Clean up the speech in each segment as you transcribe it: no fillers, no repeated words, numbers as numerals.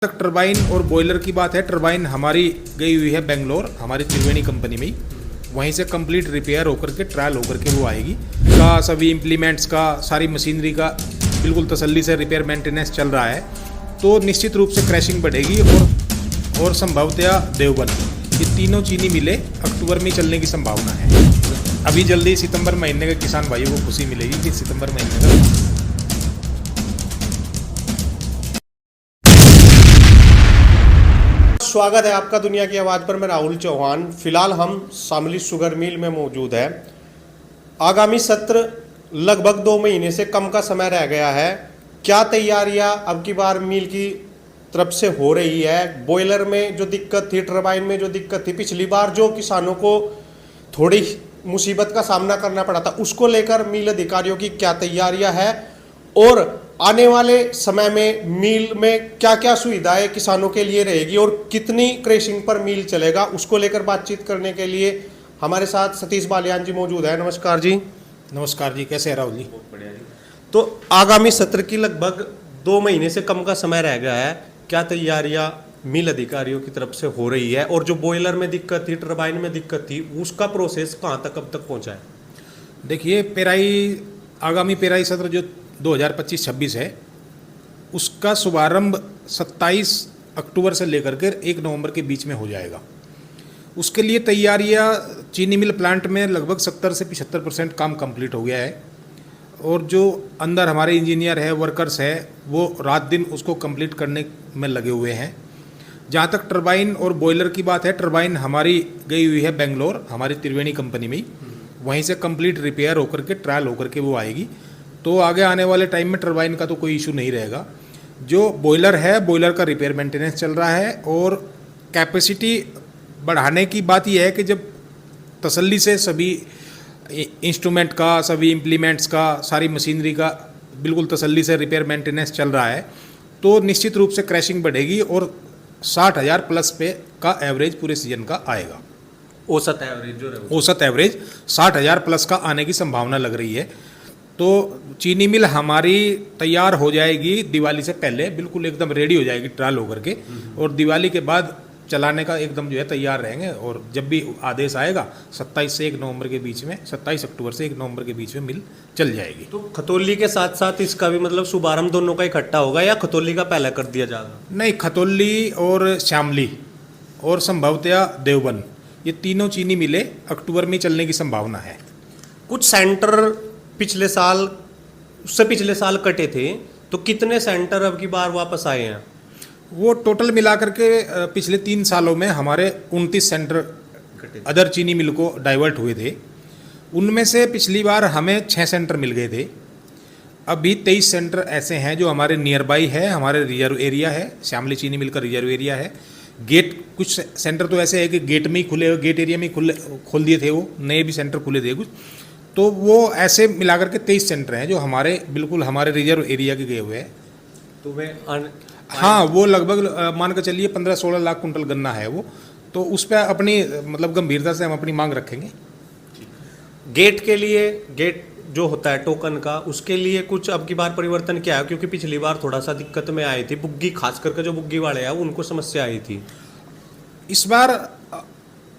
तक टरबाइन और बॉयलर की बात है। टरबाइन हमारी गई हुई है बेंगलोर, हमारी त्रिवेणी कंपनी में ही। वहीं से कंप्लीट रिपेयर होकर के ट्रायल होकर के वो आएगी। का सभी इम्प्लीमेंट्स का, सारी मशीनरी का बिल्कुल तसल्ली से रिपेयर मेंटेनेंस चल रहा है। तो निश्चित रूप से क्रैशिंग बढ़ेगी और संभवतया देवबन, ये तीनों चीनी मिले अक्टूबर में चलने की संभावना है। अभी जल्दी सितंबर महीने के किसान भाइयों को खुशी मिलेगी कि सितंबर महीने का स्वागत है आपका दुनिया की आवाज़ पर। मैं राहुल चौहान। फिलहाल हम शामली शुगर मिल में मौजूद है। आगामी सत्र लगभग 2 महीने से कम का समय रह गया है। क्या तैयारियां अब की बार मिल की तरफ से हो रही है? बॉयलर में जो दिक्कत थी, टरबाइन में जो दिक्कत थी, पिछली बार जो किसानों को थोड़ी मुसीबत का सामना करना पड़ा था, उसको लेकर मिल अधिकारियों की क्या तैयारियां हैं और आने वाले समय में मिल में क्या क्या सुविधाएं किसानों के लिए रहेगी और कितनी क्रशिंग पर मिल चलेगा, उसको लेकर बातचीत करने के लिए हमारे साथ सतीश बालियान जी मौजूद है। नमस्कार जी। नमस्कार जी, कैसे हैं राहुल जी? बहुत बढ़िया जी। तो आगामी सत्र की लगभग 2 महीने से कम का समय रह गया है। क्या तैयारियां मिल अधिकारियों की तरफ से हो रही है और जो बॉयलर में दिक्कत थी, टरबाइन में दिक्कत थी, उसका प्रोसेस कहाँ तक अब तक पहुँचा है? देखिए, आगामी पेराई सत्र जो 2025-26 है, उसका शुभारंभ 27 अक्टूबर से लेकर के 1 नवंबर के बीच में हो जाएगा। उसके लिए तैयारियां चीनी मिल प्लांट में लगभग 70 से 75% काम कंप्लीट हो गया है और जो अंदर हमारे इंजीनियर है, वर्कर्स है, वो रात दिन उसको कंप्लीट करने में लगे हुए हैं। जहाँ तक टरबाइन और बॉयलर की बात है, टरबाइन हमारी गई हुई है बेंगलोर, हमारी त्रिवेणी कंपनी में ही। वहीं से कंप्लीट रिपेयर होकर के ट्रायल होकर के वो आएगी। तो आगे आने वाले टाइम में टरबाइन का तो कोई इशू नहीं रहेगा। जो बॉयलर है, बॉयलर का रिपेयर मेंटेनेंस चल रहा है और कैपेसिटी बढ़ाने की बात यह है कि जब तसल्ली से सभी इंस्ट्रूमेंट का, सभी इम्प्लीमेंट्स का, सारी मशीनरी का बिल्कुल तसल्ली से रिपेयर मेंटेनेंस चल रहा है, तो निश्चित रूप से क्रैशिंग बढ़ेगी और 60,000 प्लस पे का एवरेज पूरे सीजन का आएगा। औसत एवरेज जो रहेगा, औसत एवरेज 60,000 प्लस का आने की संभावना लग रही है। तो चीनी मिल हमारी तैयार हो जाएगी दिवाली से पहले, बिल्कुल एकदम रेडी हो जाएगी ट्रायल होकर के, और दिवाली के बाद चलाने का एकदम जो है तैयार रहेंगे। और जब भी आदेश आएगा 27 से 1 नवंबर के बीच में, 27 अक्टूबर से 1 नवंबर के बीच में मिल चल जाएगी। तो खतौली के साथ साथ इसका भी मतलब शुभारंभ दोनों का इकट्ठा होगा या खतौली का पहले कर दिया जाएगा? नहीं, खतौली और शामली और संभवतया देवबन, ये तीनों चीनी मिले अक्टूबर में चलने की संभावना है। कुछ सेंटर पिछले साल, उससे पिछले साल कटे थे, तो कितने सेंटर अब की बार वापस आए हैं? वो टोटल मिलाकर के पिछले 3 सालों में हमारे 29 सेंटर अदर चीनी मिल को डाइवर्ट हुए थे। उनमें से पिछली बार हमें 6 सेंटर मिल गए थे। अभी 23 सेंटर ऐसे हैं जो हमारे नियर बाई है, हमारे रिजर्व एरिया है, श्यामली चीनी मिल का रिजर्व एरिया है। गेट, कुछ सेंटर तो ऐसे है कि गेट में ही खुले, गेट एरिया में ही खोल दिए थे, वो नए भी सेंटर खुले थे कुछ। तो वो ऐसे मिलाकर के 23 सेंटर हैं जो हमारे बिल्कुल हमारे रिजर्व एरिया के गए हुए हैं। तो वे हाँ, वो लगभग मान के चलिए 15-16 लाख कुंटल गन्ना है वो। तो उस पर अपनी मतलब गंभीरता से हम अपनी मांग रखेंगे। गेट के लिए, गेट जो होता है टोकन का, उसके लिए कुछ अब की बार परिवर्तन क्या है? क्योंकि पिछली बार थोड़ा सा दिक्कत में आई थी, बुग्गी खास करके जो बुग्गी वाले हैं उनको समस्या आई थी। इस बार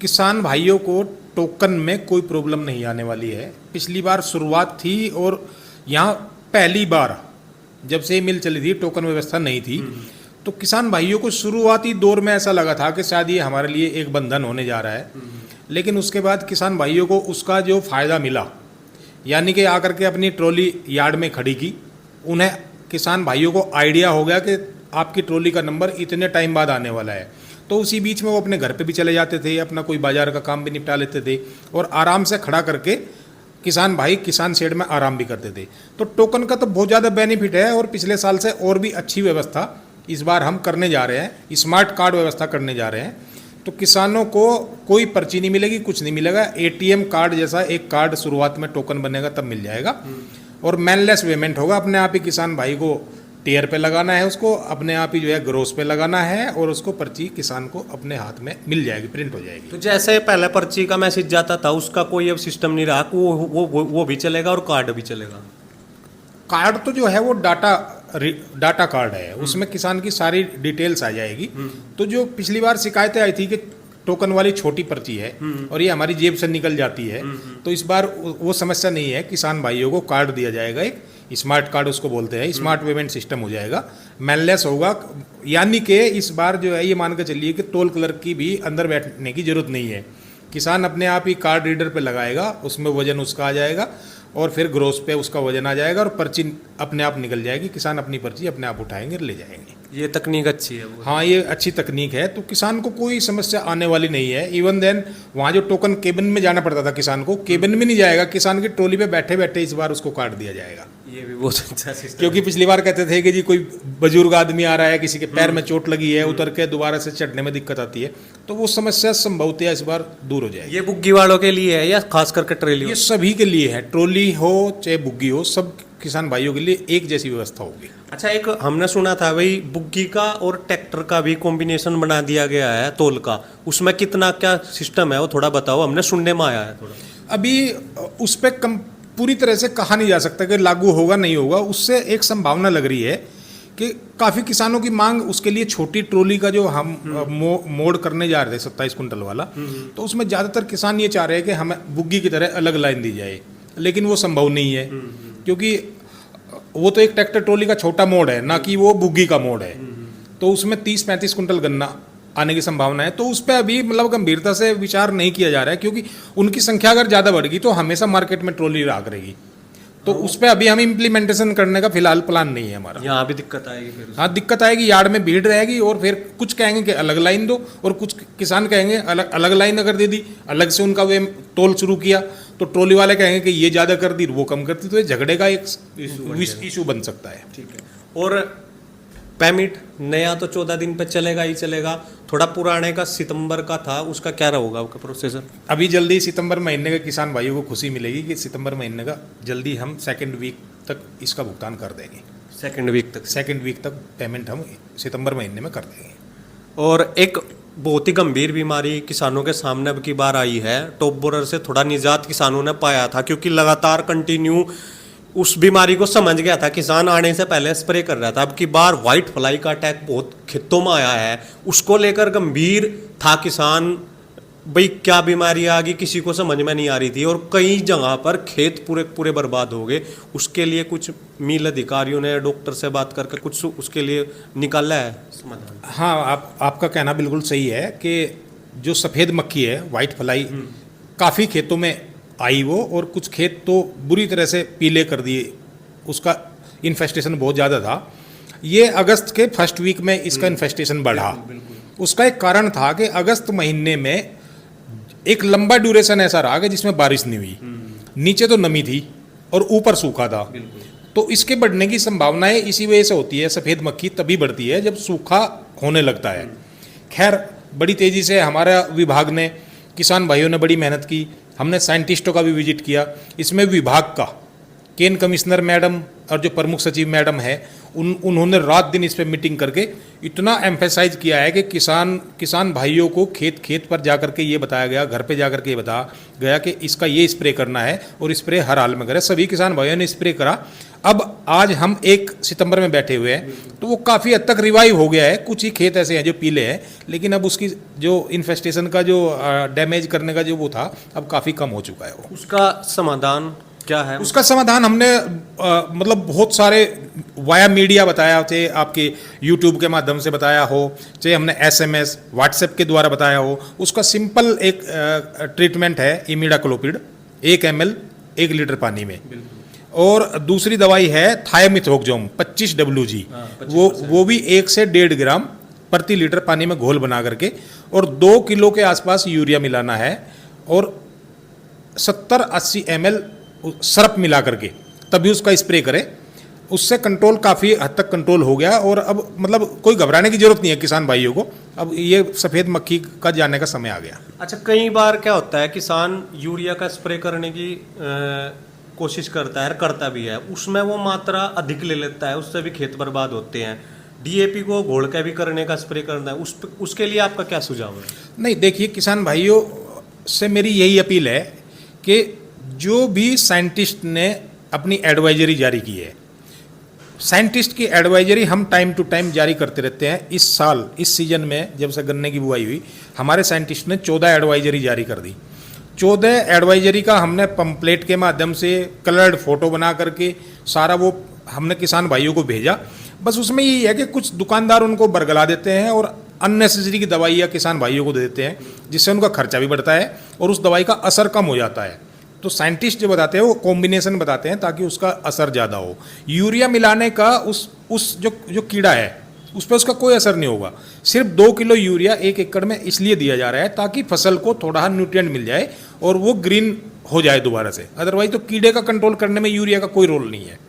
किसान भाइयों को टोकन में कोई प्रॉब्लम नहीं आने वाली है। पिछली बार शुरुआत थी और यहाँ पहली बार जब से मिल चली थी, टोकन व्यवस्था नहीं थी, तो किसान भाइयों को शुरुआती दौर में ऐसा लगा था कि शायद ये हमारे लिए एक बंधन होने जा रहा है। लेकिन उसके बाद किसान भाइयों को उसका जो फ़ायदा मिला, यानी कि आकर के अपनी ट्रॉली यार्ड में खड़ी की, उन्हें किसान भाइयों को आइडिया हो गया कि आपकी ट्रॉली का नंबर इतने टाइम बाद आने वाला है। तो उसी बीच में वो अपने घर पे भी चले जाते थे, अपना कोई बाजार का काम भी निपटा लेते थे और आराम से खड़ा करके किसान भाई किसान शेड में आराम भी करते थे। तो टोकन का तो बहुत ज़्यादा बेनिफिट है और पिछले साल से और भी अच्छी व्यवस्था इस बार हम करने जा रहे हैं, स्मार्ट कार्ड व्यवस्था करने जा रहे हैं। तो किसानों को कोई पर्ची नहीं मिलेगी, कुछ नहीं मिलेगा। ATM कार्ड जैसा एक कार्ड शुरुआत में टोकन बनेगा तब मिल जाएगा और मैनलेस पेमेंट होगा। अपने आप ही किसान भाई को टीयर पे लगाना है, उसको अपने आप ही जो है ग्रोस पे लगाना है और उसको पर्ची किसान को अपने हाथ में मिल जाएगी, प्रिंट हो जाएगी। तो जैसे पहले पर्ची का मैसेज जाता था, उसका कोई अब सिस्टम नहीं रहा, वो भी चलेगा और कार्ड भी चलेगा? कार्ड तो जो है वो डाटा डाटा कार्ड है, उसमें किसान की सारी डिटेल्स आ जाएगी। तो जो पिछली बार शिकायतें आई थी कि टोकन वाली छोटी पर्ची है और ये हमारी जेब से निकल जाती है, तो इस बार वो समस्या नहीं है। किसान भाइयों को कार्ड दिया जाएगा, एक स्मार्ट कार्ड उसको बोलते हैं, स्मार्ट पेमेंट सिस्टम हो जाएगा, मैनलेस होगा। यानी कि इस बार जो है ये मान के चलिए कि टोल क्लर्क की भी अंदर बैठने की जरूरत नहीं है। किसान अपने आप ही कार्ड रीडर पे लगाएगा, उसमें वजन उसका आ जाएगा और फिर ग्रोस पे उसका वजन आ जाएगा और पर्ची अपने आप निकल जाएगी। किसान अपनी पर्ची अपने आप उठाएंगे और ले जाएंगे। ये तकनीक अच्छी है वो। हाँ, ये अच्छी तकनीक है, तो किसान को कोई समस्या आने वाली नहीं है। इवन देन वहाँ जो टोकन केबिन में जाना पड़ता था किसान को, केबिन में नहीं जाएगा, किसान की ट्रॉली पे बैठे बैठे इस बार उसको कार्ड दिया जाएगा। ये भी बहुत अच्छा सिस्टम। क्योंकि पिछली बार कहते थे कि जी कोई बुजुर्ग आदमी आ रहा है, किसी के पैर में चोट लगी है, उतर के दोबारा से चढ़ने में दिक्कत आती है, तो वो समस्या संभवतः इस बार दूर हो जाएगी। ये बुग्गी वालों के लिए है या खास करके ट्रेली? ये सभी के लिए है, ट्रॉली हो चाहे बुग्गी हो, सब किसान भाइयों के लिए एक जैसी व्यवस्था होगी। अच्छा, एक हमने सुना था भाई बुग्गी का और ट्रैक्टर का भी कॉम्बिनेशन बना दिया गया है तोल का, उसमें कितना क्या सिस्टम है वो थोड़ा बताओ, हमने सुनने में आया है थोड़ा। अभी उस पर पूरी तरह से कहा नहीं जा सकता कि लागू होगा नहीं होगा। उससे एक संभावना लग रही है कि काफ़ी किसानों की मांग उसके लिए छोटी ट्रॉली का जो हम मोड करने जा रहे थे 27 कुंटल वाला, तो उसमें ज़्यादातर किसान ये चाह रहे हैं कि हमें बुग्गी की तरह अलग लाइन दी जाए, लेकिन वो संभव नहीं है क्योंकि वो तो एक ट्रैक्टर ट्रॉली का छोटा मोड है, ना कि वो बुग्गी का मोड है। तो उसमें 30-35 कुंटल गन्ना आने की संभावना है, तो उस पर अभी मतलब गंभीरता से विचार नहीं किया जा रहा है क्योंकि उनकी संख्या अगर ज़्यादा बढ़ेगी तो हमेशा मार्केट में ट्रॉली रहा करेगी। तो उस पर अभी हम इम्प्लीमेंटेशन करने का फिलहाल प्लान नहीं है हमारा। यहाँ भी दिक्कत आएगी फिर? हाँ, दिक्कत आएगी, यार्ड में भीड़ रहेगी और फिर कुछ कहेंगे कि अलग लाइन दो और कुछ किसान कहेंगे अलग अलग लाइन अगर दे दी, अलग से उनका वे तोल शुरू किया, तो ट्रॉली वाले कहेंगे कि ये ज़्यादा कर दी वो कम कर दी, तो ये झगड़े का एक इशू बन सकता है। ठीक है। और पेमिट नया तो 14 दिन पे चलेगा ही चलेगा, थोड़ा पुराने का सितंबर का था, उसका क्या रहेगा आपका प्रोसेसर? अभी जल्दी सितंबर महीने का किसान भाइयों को खुशी मिलेगी कि सितंबर महीने का जल्दी हम 2nd वीक तक इसका भुगतान कर देंगे। 2nd वीक तक? 2nd वीक तक पेमेंट हम सितंबर महीने में कर देंगे। और एक बहुत ही गंभीर बीमारी किसानों के सामने अब की बार आई है, टॉप बोरर से थोड़ा निजात किसानों ने पाया था क्योंकि लगातार कंटिन्यू उस बीमारी को समझ गया था किसान, आने से पहले स्प्रे कर रहा था। अब की बार व्हाइट फ्लाई का अटैक बहुत खेतों में आया है, उसको लेकर गंभीर था किसान, भाई क्या बीमारी आ गई किसी को समझ में नहीं आ रही थी और कई जगह पर खेत पूरे पूरे बर्बाद हो गए। उसके लिए कुछ मिल अधिकारियों ने डॉक्टर से बात करके कुछ उसके लिए निकाला है समाधान? हाँ, आपका कहना बिल्कुल सही है कि जो सफ़ेद मक्खी है, व्हाइट फ्लाई, काफ़ी खेतों में आई वो, और कुछ खेत तो बुरी तरह से पीले कर दिए, उसका इन्फेस्टेशन बहुत ज़्यादा था। ये अगस्त के फर्स्ट वीक में इसका इन्फेस्टेशन बढ़ा। उसका एक कारण था कि अगस्त महीने में एक लंबा ड्यूरेशन ऐसा रहा कि जिसमें बारिश नहीं हुई, नीचे तो नमी थी और ऊपर सूखा था, तो इसके बढ़ने की संभावनाएं इसी वजह से होती है। सफ़ेद मक्खी तभी बढ़ती है जब सूखा होने लगता है। खैर, बड़ी तेज़ी से हमारा विभाग ने, किसान भाइयों ने बड़ी मेहनत की, हमने साइंटिस्टों का भी विजिट किया। इसमें विभाग का केन कमिश्नर मैडम और जो प्रमुख सचिव मैडम है, उन्होंने रात दिन इस पर मीटिंग करके इतना एम्फेसाइज किया है कि किसान भाइयों को खेत खेत पर जाकर के ये बताया गया, घर पे जाकर के ये बताया गया कि इसका ये स्प्रे करना है और स्प्रे हर हाल में करें। सभी किसान भाइयों ने स्प्रे करा। अब आज हम 1 सितंबर में बैठे हुए हैं, तो वो काफ़ी हद तक रिवाइव हो गया है। कुछ ही खेत ऐसे हैं जो पीले हैं, लेकिन अब उसकी जो इन्फेस्टेशन का जो डैमेज करने का जो वो था, अब काफ़ी कम हो चुका है वो। उसका समाधान क्या है? उसका समाधान हमने मतलब बहुत सारे वाया मीडिया बताया, चाहे आपके यूट्यूब के माध्यम से बताया हो, चाहे हमने SMS व्हाट्सएप के द्वारा बताया हो। उसका सिंपल एक ट्रीटमेंट है इमिडाक्लोपिड 1 ml 1 लीटर पानी में, और दूसरी दवाई है थायोमिथोक्सोम 25 WG, वो भी 1 से 1.5 ग्राम प्रति लीटर पानी में घोल बना करके, और 2 किलो के आसपास यूरिया मिलाना है, और 70-80 ml सरप मिला करके तभी उसका स्प्रे करें। उससे कंट्रोल काफ़ी हद तक कंट्रोल हो गया, और अब मतलब कोई घबराने की जरूरत नहीं है किसान भाइयों को। अब ये सफ़ेद मक्खी का जाने का समय आ गया। अच्छा, कई बार क्या होता है किसान यूरिया का स्प्रे करने की कोशिश करता है, करता भी है, उसमें वो मात्रा अधिक ले लेता है, उससे भी खेत बर्बाद होते हैं। DAP को घोल के भी करने का स्प्रे करना है, उसके लिए आपका क्या सुझाव है? नहीं, देखिए, किसान भाइयों से मेरी यही अपील है कि जो भी साइंटिस्ट ने अपनी एडवाइजरी जारी की है, साइंटिस्ट की एडवाइजरी हम टाइम टू टाइम जारी करते रहते हैं। इस साल इस सीजन में जब से गन्ने की बुआई हुई, हमारे साइंटिस्ट ने 14 एडवाइजरी जारी कर दी। 14 एडवाइजरी का हमने पंपलेट के माध्यम से कलर्ड फोटो बना करके सारा वो हमने किसान भाइयों को भेजा। बस उसमें यही है कि कुछ दुकानदार उनको बरगला देते हैं और अननेसेसरी की दवाइयाँ किसान भाइयों को दे देते हैं, जिससे उनका खर्चा भी बढ़ता है और उस दवाई का असर कम हो जाता है। तो साइंटिस्ट जो बताते हैं वो कॉम्बिनेशन बताते हैं ताकि उसका असर ज़्यादा हो। यूरिया मिलाने का उस जो कीड़ा है उस पर उसका कोई असर नहीं होगा। सिर्फ 2 किलो यूरिया 1 एकड़ में इसलिए दिया जा रहा है ताकि फसल को थोड़ा न्यूट्रिएंट मिल जाए और वो ग्रीन हो जाए दोबारा से। अदरवाइज तो कीड़े का कंट्रोल करने में यूरिया का कोई रोल नहीं है।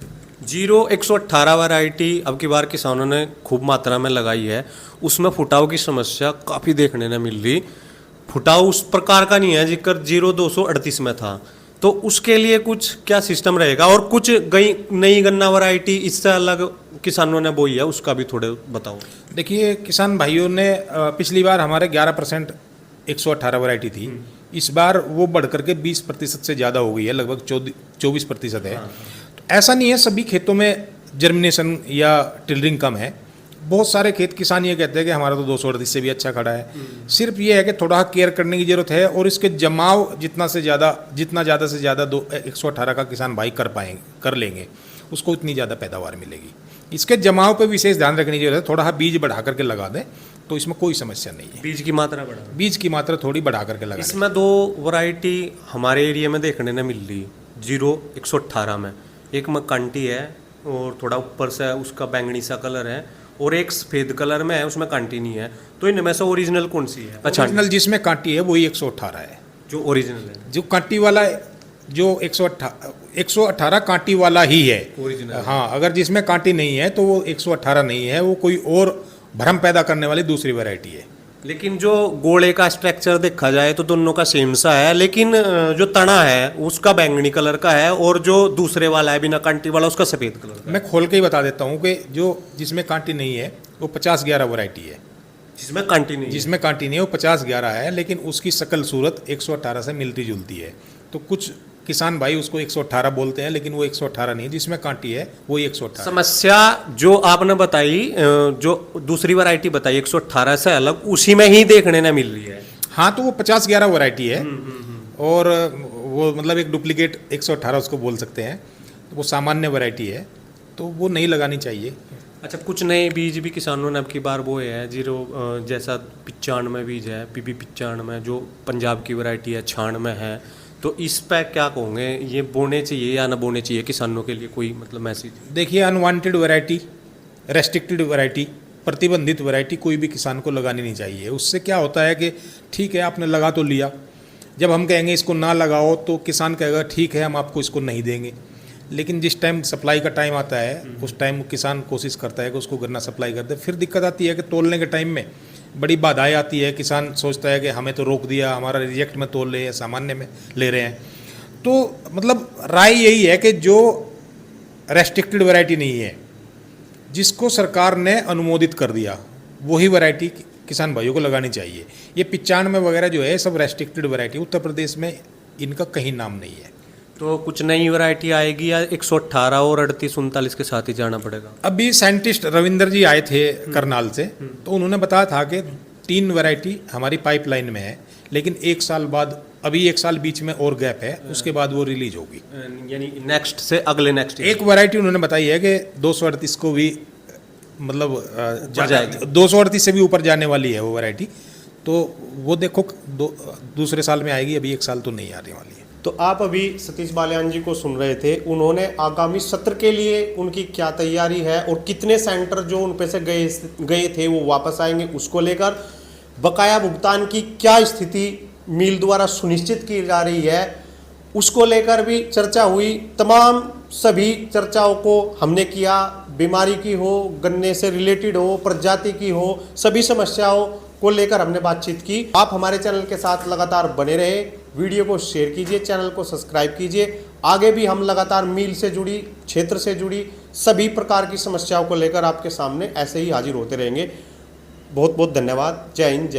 118 वैरायटी अब की बार किसानों ने खूब मात्रा में लगाई है, उसमें फुटाव की समस्या काफ़ी देखने ने मिल रही। फुटाव उस प्रकार का नहीं है जिक्र 0238 में था, तो उसके लिए कुछ क्या सिस्टम रहेगा? और कुछ नई गन्ना वैरायटी इससे अलग किसानों ने बोई है, उसका भी थोड़े बताओ। देखिए, किसान भाइयों ने पिछली बार हमारे 11% 118 वैरायटी थी, इस बार वो बढ़ करके 20% से ज़्यादा हो गई है, लगभग 24% है। तो ऐसा नहीं है सभी खेतों में जर्मिनेशन या टिलरिंग कम है। बहुत सारे खेत किसान ये कहते हैं कि हमारा तो 238 से भी अच्छा खड़ा है। सिर्फ ये है कि थोड़ा केयर करने की जरूरत है और इसके जमाव जितना ज़्यादा से ज़्यादा 118 का किसान भाई कर लेंगे, उसको इतनी ज़्यादा पैदावार मिलेगी। इसके जमाव पे विशेष ध्यान रखने की जरूरत है। थोड़ा बीज बढ़ा करके लगा दें तो इसमें कोई समस्या नहीं है। बीज की मात्रा बढ़ा, बीज की मात्रा थोड़ी बढ़ा करके लगा। इसमें 2 वैरायटी हमारे एरिया में देखने ने मिल रही 0118 में। एक में कांटी है और थोड़ा ऊपर से उसका बैंगनी सा कलर है, और एक सफेद कलर में है, उसमें कांटी नहीं है। तो इनमें से ओरिजिनल कौन सी है? अच्छा, ओरिजिनल जिसमें कांटी है वही 118 है। जो ओरिजिनल है, जो कांटी वाला जो 118 कांटी वाला ही है ओरिजिनल। हाँ, अगर जिसमें कांटी नहीं है तो वो 118 नहीं है, वो कोई और भ्रम पैदा करने वाली दूसरी वैरायटी है। लेकिन जो गोले का स्ट्रक्चर देखा जाए तो दोनों का सेम सा है, लेकिन जो तना है उसका बैंगनी कलर का है और जो दूसरे वाला है बिना कांटी वाला उसका सफेद कलर का। मैं खोल के ही बता देता हूँ कि जिसमें कांटी नहीं है वो 50-11 वैरायटी है। जिसमें कांटी नहीं है वो 50-11 है, लेकिन उसकी शकल सूरत 118 से मिलती जुलती है। तो कुछ किसान भाई उसको 118 बोलते हैं, लेकिन वो 118 नहीं है। जिसमें कांटी है वही 118। समस्या जो आपने बताई, जो दूसरी वैरायटी बताई 118 से अलग, उसी में ही देखने न मिल रही है। हाँ, तो वो 50-11 वैरायटी है और वो मतलब एक डुप्लीकेट 118 उसको बोल सकते हैं। तो वो सामान्य वैरायटी है, तो वो नहीं लगानी चाहिए। अच्छा, कुछ नए बीज भी किसानों ने अब की बार बोए हैं। जैसा 95 बीज है, PB 95 जो पंजाब की वैरायटी है, 96 है। तो इस पर क्या कहोगे, ये बोने चाहिए या ना बोने चाहिए किसानों के लिए? कोई मतलब मैसेज? देखिए, अनवांटेड वैरायटी, रेस्ट्रिक्टेड वैरायटी, प्रतिबंधित वैरायटी कोई भी किसान को लगानी नहीं चाहिए। उससे क्या होता है कि ठीक है आपने लगा तो लिया, जब हम कहेंगे इसको ना लगाओ तो किसान कहेगा ठीक है हम आपको इसको नहीं देंगे। लेकिन जिस टाइम सप्लाई का टाइम आता है उस टाइम किसान कोशिश करता है कि उसको गन्ना सप्लाई कर दे। फिर दिक्कत आती है कि तोलने के टाइम में बड़ी बाधाएं आती है। किसान सोचता है कि हमें तो रोक दिया, हमारा रिजेक्ट में तोल रहे हैं, सामान्य में ले रहे हैं। तो मतलब राय यही है कि जो रेस्ट्रिक्टेड वैरायटी नहीं है, जिसको सरकार ने अनुमोदित कर दिया, वही वैरायटी किसान भाइयों को लगानी चाहिए। ये 95 वगैरह जो है सब रेस्ट्रिक्टेड वैरायटी, उत्तर प्रदेश में इनका कहीं नाम नहीं है। तो कुछ नई वैरायटी आएगी या 118 और 38-39 के साथ ही जाना पड़ेगा? अभी साइंटिस्ट रविंदर जी आए थे करनाल से, तो उन्होंने बताया था कि 3 वैरायटी हमारी पाइपलाइन में है, लेकिन 1 साल बाद, अभी 1 साल बीच में और गैप है, उसके बाद वो रिलीज होगी। यानी नेक्स्ट से अगले नेक्स्ट एक वैरायटी उन्होंने बताई है कि 238 को भी मतलब 238 से भी ऊपर जाने वाली है वो वैरायटी। तो वो देखो दूसरे साल में आएगी, अभी 1 साल तो नहीं आने वाली है। तो आप अभी सतीश बालियान जी को सुन रहे थे, उन्होंने आगामी सत्र के लिए उनकी क्या तैयारी है और कितने सेंटर जो उन पे से गए थे वो वापस आएंगे, उसको लेकर बकाया भुगतान की क्या स्थिति मिल द्वारा सुनिश्चित की जा रही है, उसको लेकर भी चर्चा हुई। तमाम सभी चर्चाओं को हमने किया, बीमारी की हो, गन्ने से रिलेटेड हो, प्रजाति की हो, सभी समस्याओं को लेकर हमने बातचीत की। आप हमारे चैनल के साथ लगातार बने रहे, वीडियो को शेयर कीजिए, चैनल को सब्सक्राइब कीजिए। आगे भी हम लगातार मील से जुड़ी, क्षेत्र से जुड़ी सभी प्रकार की समस्याओं को लेकर आपके सामने ऐसे ही हाजिर होते रहेंगे। बहुत बहुत धन्यवाद। जय हिंद, जय